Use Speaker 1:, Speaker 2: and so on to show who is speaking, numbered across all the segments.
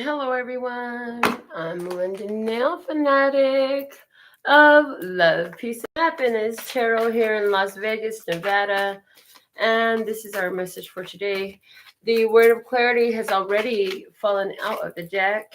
Speaker 1: Hello, everyone. I'm Melinda, NailFanatic of Love, Peace, and Happiness Tarot here in Las Vegas, Nevada. And this is our message for today. The word of clarity has already fallen out of the deck.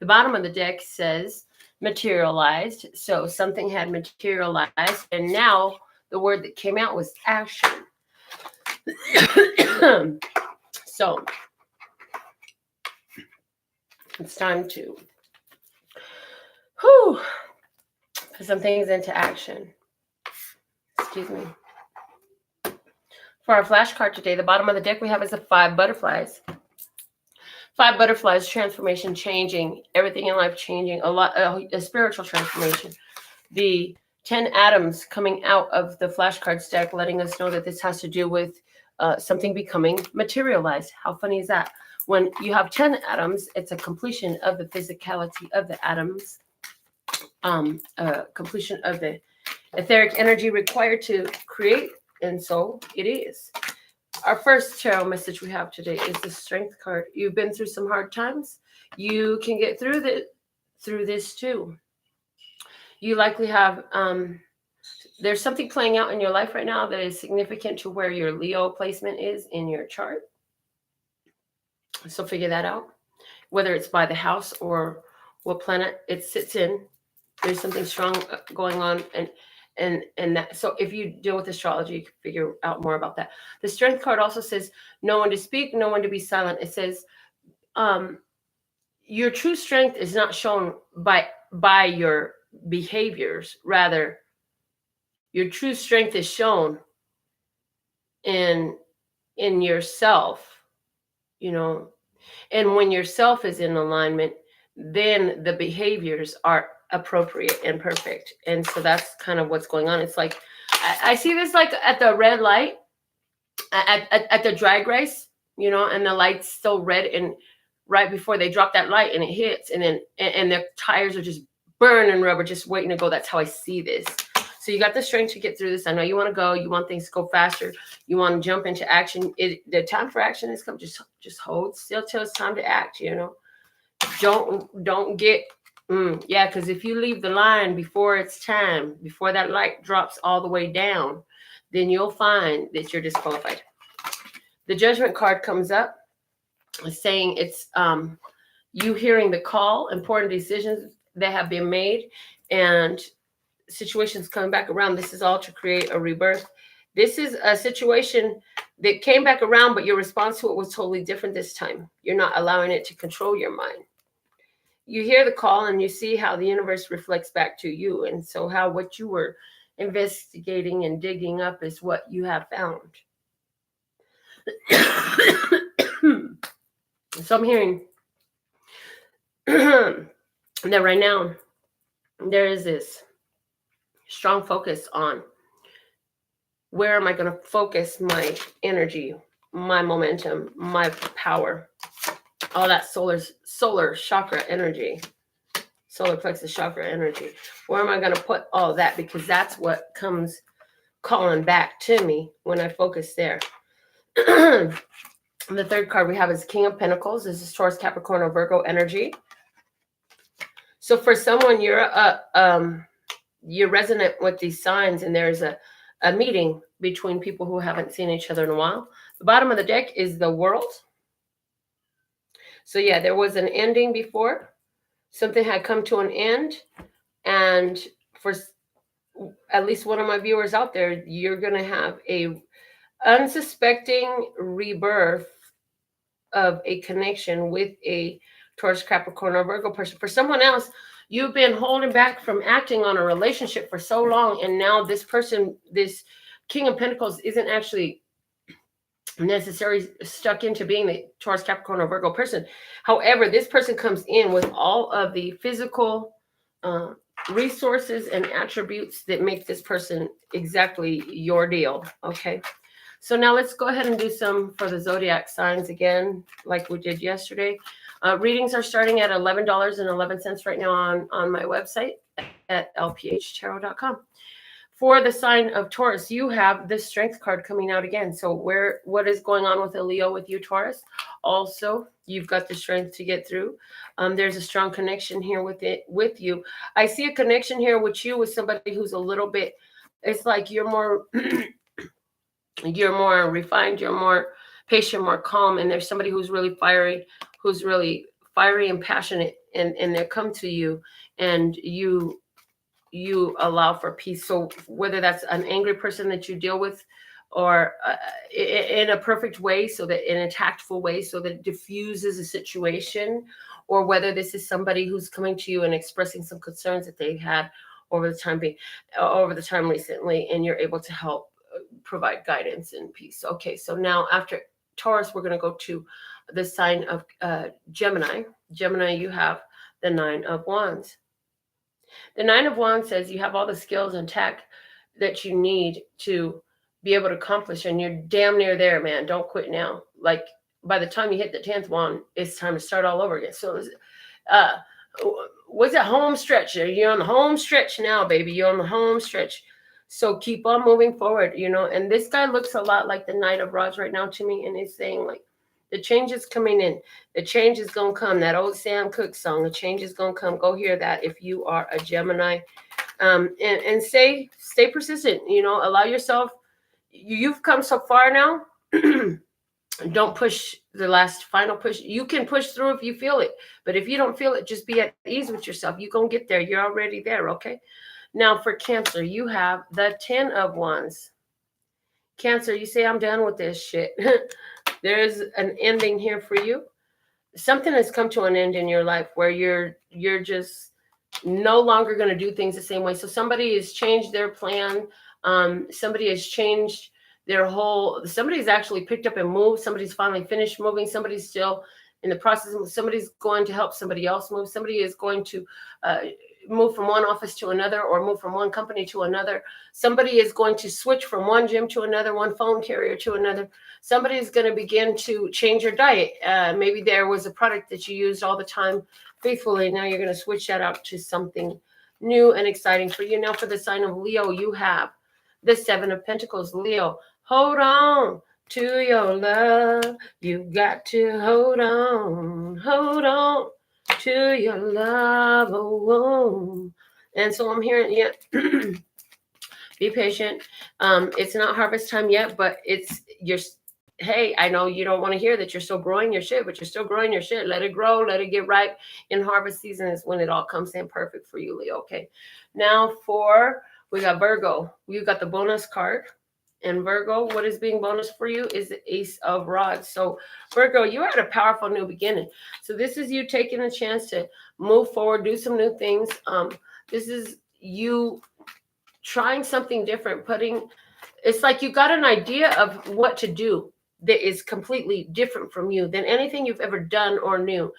Speaker 1: The bottom of the deck says materialized. So something had materialized, and now the word that came out was action. So it's time to put some things into action. Excuse me. For our flashcard today, the bottom of the deck we have is the 5 butterflies. 5 butterflies, transformation, changing, everything in life changing, a spiritual transformation. The 10 atoms coming out of the flashcards deck, letting us know that this has to do with something becoming materialized. How funny is that? When you have 10 atoms, it's a completion of the physicality of the atoms, completion of the etheric energy required to create, and so it is. Our first tarot message we have today is the Strength card. You've been through some hard times. You can get through this too. You likely have, there's something playing out in your life right now that is significant to where your Leo placement is in your chart. So figure that out, whether it's by the house or what planet it sits in. There's something strong going on, and that. So if you deal with astrology, you can figure out more about that. The Strength card also says no one to speak, no one to be silent. It says your true strength is not shown by your behaviors. Rather, your true strength is shown in yourself. And when yourself is in alignment, then the behaviors are appropriate and perfect. And so that's kind of what's going on. It's like I see this like at the red light at the drag race, and the light's still red, and right before they drop that light and it hits, and then and the tires are just burning rubber, just waiting to go. That's how I see this. So you got the strength to get through this. I know you want to go. You want things to go faster. You want to jump into action. The time for action is come. Just hold still till it's time to act. Don't get because if you leave the line before it's time, before that light drops all the way down, then you'll find that you're disqualified. The Judgment card comes up, saying it's you hearing the call, important decisions that have been made, and situations coming back around. This is all to create a rebirth. This is a situation that came back around, but your response to it was totally different this time. You're not allowing it to control your mind. You hear the call and you see how the universe reflects back to you. And so how what you were investigating and digging up is what you have found. So I'm hearing that right now there is this strong focus on where am I going to focus my energy, my momentum, my power, all that solar chakra energy, solar plexus chakra energy. Where am I going to put all that? Because that's what comes calling back to me when I focus there. The third card we have is King of Pentacles. This is Taurus, Capricorn, or Virgo energy. So for someone, you're resonant with these signs, and there's a meeting between people who haven't seen each other in a while. The bottom of the deck is the World. So yeah, there was an ending before. Something had come to an end. And for at least one of my viewers out there, you're going to have a unsuspecting rebirth of a connection with a Taurus, Capricorn, or Virgo person. For someone else, you've been holding back from acting on a relationship for so long, and now this person, this King of Pentacles, isn't actually necessarily stuck into being the Taurus, Capricorn, or Virgo person. However, this person comes in with all of the physical resources and attributes that make this person exactly your deal. Okay. So now let's go ahead and do some for the zodiac signs again, like we did yesterday. Readings are starting at $11.11 right now on my website at lphtarot.com. For the sign of Taurus, you have the Strength card coming out again. So what is going on with a Leo with you, Taurus? Also, you've got the strength to get through. There's a strong connection here with you. I see a connection here with you with somebody who's a little bit. It's like you're more you're more refined, you're more patient, more calm, and there's somebody who's really fiery and passionate, and they come to you, and you allow for peace. So whether that's an angry person that you deal with, or in a perfect way, so that in a tactful way, so that it diffuses a situation, or whether this is somebody who's coming to you and expressing some concerns that they've had over the time recently, and you're able to help provide guidance and peace. Okay, so now after Taurus, we're going to go to the sign of Gemini. Gemini, you have the Nine of Wands. The Nine of Wands says you have all the skills and tech that you need to be able to accomplish, and you're damn near there, man. Don't quit now. Like, by the time you hit the 10th wand, it's time to start all over again. So, what's that home stretch? You're on the home stretch now, baby. You're on the home stretch. So keep on moving forward, And this guy looks a lot like the Knight of Rods right now to me, and he's saying, like, the change is coming in. The change is going to come. That old Sam Cooke song, the change is going to come. Go hear that if you are a Gemini. And stay persistent, allow yourself. You've come so far now. Don't push the last final push. You can push through if you feel it. But if you don't feel it, just be at ease with yourself. You're going to get there. You're already there, okay? Now for Cancer, you have the 10 of Wands. Cancer, you say, I'm done with this shit. There's an ending here for you. Something has come to an end in your life where you're just no longer going to do things the same way. So somebody has changed their plan. Somebody has changed somebody's actually picked up and moved. Somebody's finally finished moving. Somebody's still in the process. Somebody's going to help somebody else move. Somebody is going to move from one office to another, or move from one company to another. Somebody is going to switch from one gym to another, one phone carrier to another. Somebody is going to begin to change your diet. Maybe there was a product that you used all the time faithfully. Now you're going to switch that out to something new and exciting for you. Now for the sign of Leo, you have the 7 of Pentacles. Leo, hold on to your love. You got to hold on to your love. Oh. And so I'm hearing, yeah, be patient. It's not harvest time yet, but hey, I know you don't want to hear that you're still growing your shit, but you're still growing your shit. Let it grow, let it get ripe. In harvest season is when it all comes in perfect for you, Leo. Okay. Now we got Virgo. You got the bonus card. And Virgo, what is being bonus for you is the Ace of Rods. So Virgo, you're at a powerful new beginning. So this is you taking a chance to move forward, do some new things. This is you trying something different, it's like you got an idea of what to do that is completely different from you than anything you've ever done or knew.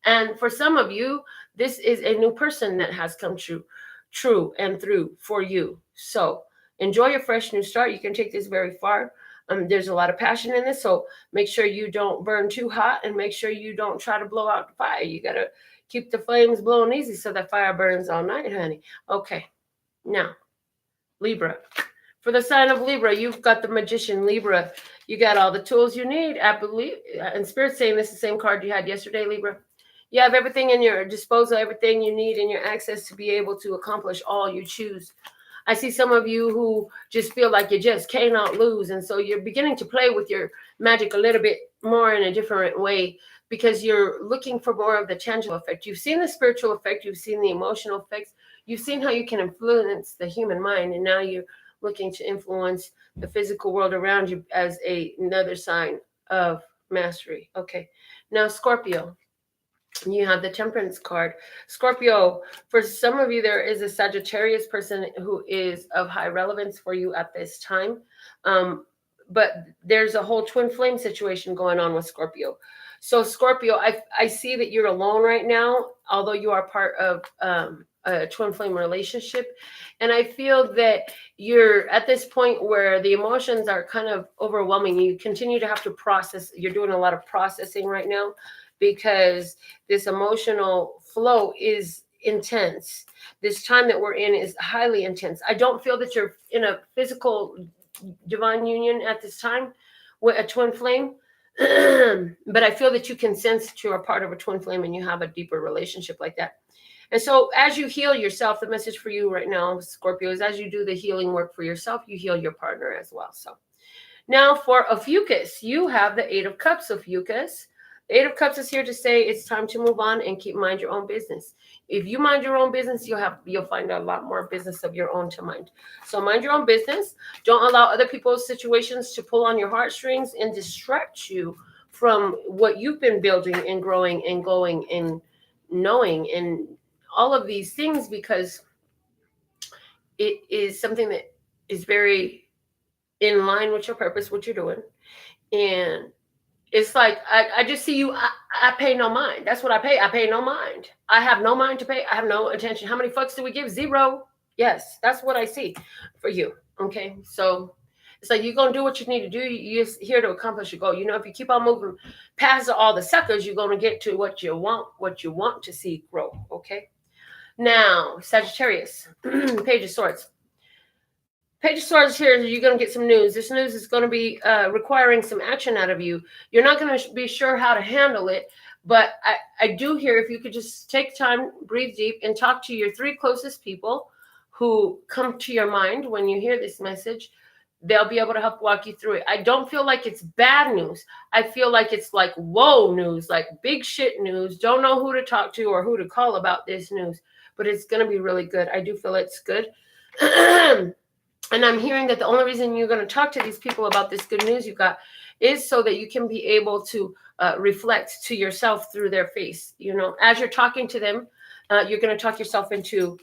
Speaker 1: And for some of you, this is a new person that has come true and through for you. So enjoy a fresh new start. You can take this very far. There's a lot of passion in this, so make sure you don't burn too hot, and make sure you don't try to blow out the fire. You got to keep the flames blowing easy so that fire burns all night, honey. Okay, now, Libra. For the sign of Libra, you've got the Magician. Libra, you got all the tools you need. I believe, and Spirit's saying this is the same card you had yesterday, Libra. You have everything in your disposal, everything you need in your access to be able to accomplish all you choose. I see some of you who just feel like you just cannot lose. And so you're beginning to play with your magic a little bit more in a different way, because you're looking for more of the tangible effect. You've seen the spiritual effect. You've seen the emotional effects. You've seen how you can influence the human mind. And now you're looking to influence the physical world around you as another sign of mastery. Okay. Now, Scorpio. You have the Temperance card. Scorpio, for some of you, there is a Sagittarius person who is of high relevance for you at this time. But there's a whole twin flame situation going on with Scorpio. So Scorpio, I see that you're alone right now, although you are part of a twin flame relationship. And I feel that you're at this point where the emotions are kind of overwhelming. You continue to have to process. You're doing a lot of processing right now, because this emotional flow is intense. This time that we're in is highly intense. I don't feel that you're in a physical divine union at this time with a twin flame. But I feel that you can sense that you're a part of a twin flame and you have a deeper relationship like that. And so as you heal yourself, the message for you right now, Scorpio, is as you do the healing work for yourself, you heal your partner as well. So now for Ophiuchus, you have the Eight of Cups, Ophiuchus. The Eight of Cups is here to say it's time to move on and mind your own business. If you mind your own business, you'll find a lot more business of your own to mind. So mind your own business. Don't allow other people's situations to pull on your heartstrings and distract you from what you've been building and growing and going and knowing and all of these things, because it is something that is very in line with your purpose, what you're doing. And it's like, I just see you, I pay no mind. That's what I pay. I pay no mind. I have no mind to pay. I have no attention. How many fucks do we give? 0. Yes, that's what I see for you. Okay, so it's like you're going to do what you need to do. You're here to accomplish your goal. You know, if you keep on moving past all the suckers, you're going to get to what you want to see grow. Okay, now Sagittarius, Page of Swords. Page of Swords here, you're going to get some news. This news is going to be requiring some action out of you. You're not going to be sure how to handle it, but I do hear if you could just take time, breathe deep, and talk to your 3 closest people who come to your mind when you hear this message. They'll be able to help walk you through it. I don't feel like it's bad news. I feel like it's like whoa news, like big shit news. Don't know who to talk to or who to call about this news, but it's going to be really good. I do feel it's good. And I'm hearing that the only reason you're going to talk to these people about this good news you got is so that you can be able to reflect to yourself through their face. You know, as you're talking to them, you're going to talk yourself into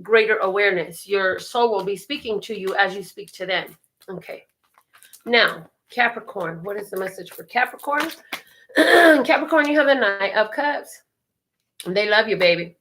Speaker 1: greater awareness. Your soul will be speaking to you as you speak to them. Okay. Now, Capricorn. What is the message for Capricorn? Capricorn, you have the Knight of Cups. They love you, baby.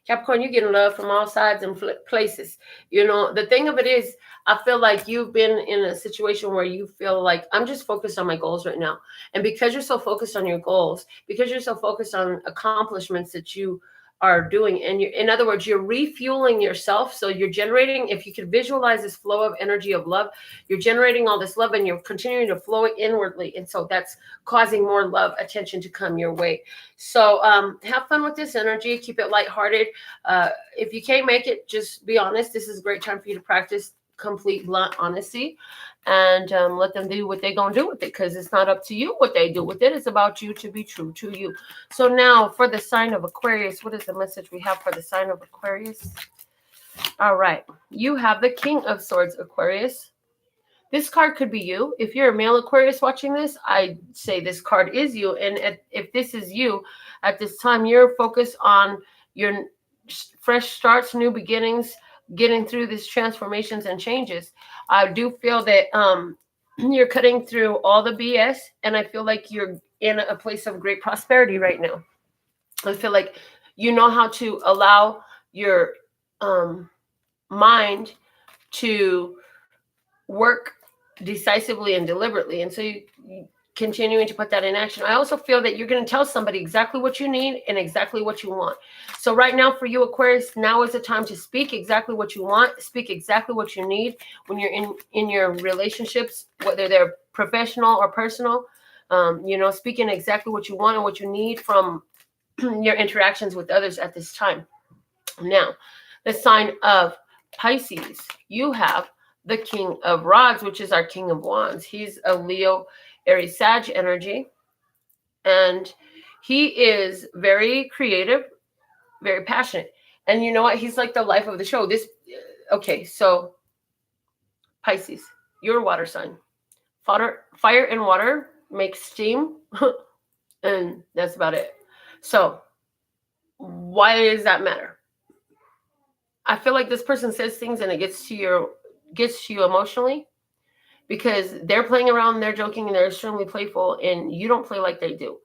Speaker 1: Capricorn, you're getting love from all sides and places. You know, the thing of it is, I feel like you've been in a situation where you feel like I'm just focused on my goals right now. And because you're so focused on your goals, because you're so focused on accomplishments that you are doing, and in other words, you're refueling yourself. So you're generating, if you could visualize this flow of energy of love, you're generating all this love and you're continuing to flow it inwardly. And so that's causing more love, attention to come your way. So have fun with this energy. Keep it lighthearted. If you can't make it, just be honest. This is a great time for you to practice complete blunt honesty, and let them do what they're going to do with it, because it's not up to you what they do with it. It's about you to be true to you. So now for the sign of Aquarius, what is the message we have for the sign of Aquarius? All right. You have the King of Swords, Aquarius. This card could be you. If you're a male Aquarius watching this, I say this card is you. And if this is you, at this time, you're focused on your fresh starts, new beginnings, getting through these transformations and changes. I do feel that you're cutting through all the BS, and I feel like you're in a place of great prosperity right now. I feel like you know how to allow your mind to work decisively and deliberately, and so you continuing to put that in action. I also feel that you're going to tell somebody exactly what you need and exactly what you want. So right now for you, Aquarius, now is the time to speak exactly what you want, speak exactly what you need when you're in your relationships, whether they're professional or personal. You know, speaking exactly what you want and what you need from your interactions with others at this time. Now, the sign of Pisces, you have the King of Rods, which is our King of Wands. He's a Leo, Aries, Sag energy, and he is very creative, very passionate. And you know what? He's like the life of the show. Okay, so Pisces, you're a water sign. Fire and water make steam, and that's about it. So why does that matter? I feel like this person says things and it gets to you emotionally, because they're playing around, they're joking, and they're extremely playful, and you don't play like they do.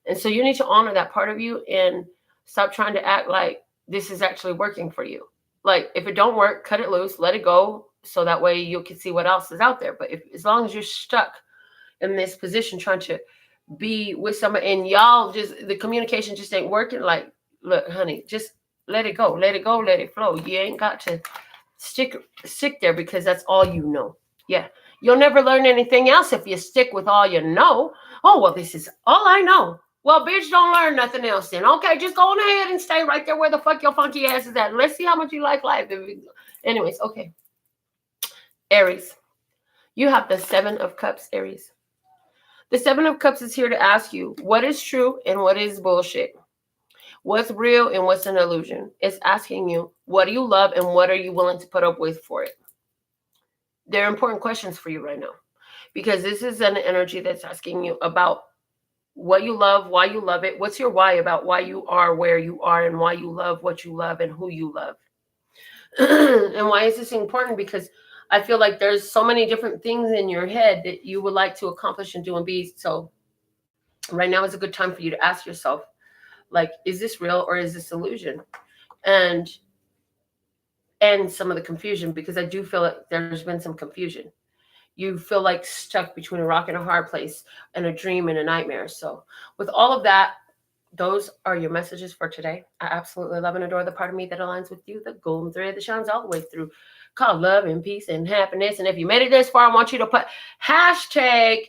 Speaker 1: And so you need to honor that part of you and stop trying to act like this is actually working for you. Like, if it don't work, cut it loose, let it go, so that way you can see what else is out there. But as long as you're stuck in this position trying to be with somebody and y'all just, the communication just ain't working, like, look, honey, just Let it go. Let it go. Let it flow. You ain't got to stick there because that's all you know. Yeah. You'll never learn anything else if you stick with all you know. Oh, well, this is all I know. Well, bitch, don't learn nothing else then. Okay, just go on ahead and stay right there where the fuck your funky ass is at. Let's see how much you like life. Anyways, okay. Aries. You have the 7 of Cups, Aries. The 7 of Cups is here to ask you what is true and what is bullshit. What's real and what's an illusion. It's asking you, what do you love and what are you willing to put up with for it? They're important questions for you right now because this is an energy that's asking you about what you love, why you love it. What's your why about why you are where you are and why you love what you love and who you love. And why is this important? Because I feel like there's so many different things in your head that you would like to accomplish and do and be. So right now is a good time for you to ask yourself, like, is this real or is this illusion? And some of the confusion, because I do feel like there's been some confusion. You feel like stuck between a rock and a hard place and a dream and a nightmare. So with all of that, those are your messages for today. I absolutely love and adore the part of me that aligns with you, the golden thread that shines all the way through, called love and peace and happiness. And if you made it this far, I want you to put hashtag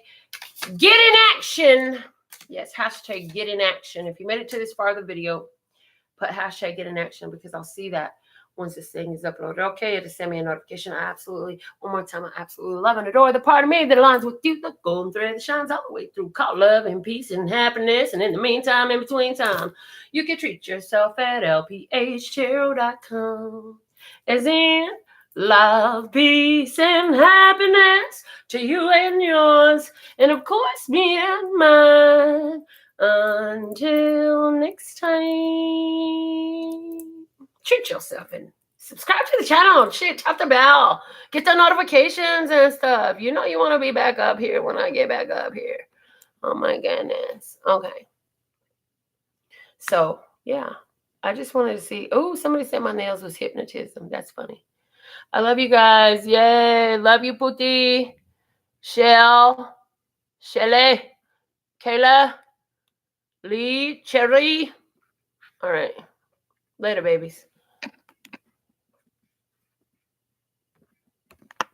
Speaker 1: get in action. Yes, hashtag get in action. If you made it to this far of the video, put hashtag get in action because I'll see that once this thing is uploaded. Okay, to send me a notification. I absolutely, one more time, I absolutely love and adore the part of me that aligns with you, the golden thread that shines all the way through, called love and peace and happiness. And in the meantime, in between time, you can treat yourself at lphtarot.com. As in, love, peace, and happiness to you and yours, and of course, me and mine. Until next time. Treat yourself and subscribe to the channel. Shit, tap the bell. Get the notifications and stuff. You know you want to be back up here when I get back up here. Oh my goodness. Okay. So, yeah. I just wanted to see. Oh, somebody said my nails was hypnotism. That's funny. I love you guys. Yay. Love you, Pootie. Shell. Shelly. Kayla. Lee. Cherry. All right. Later, babies.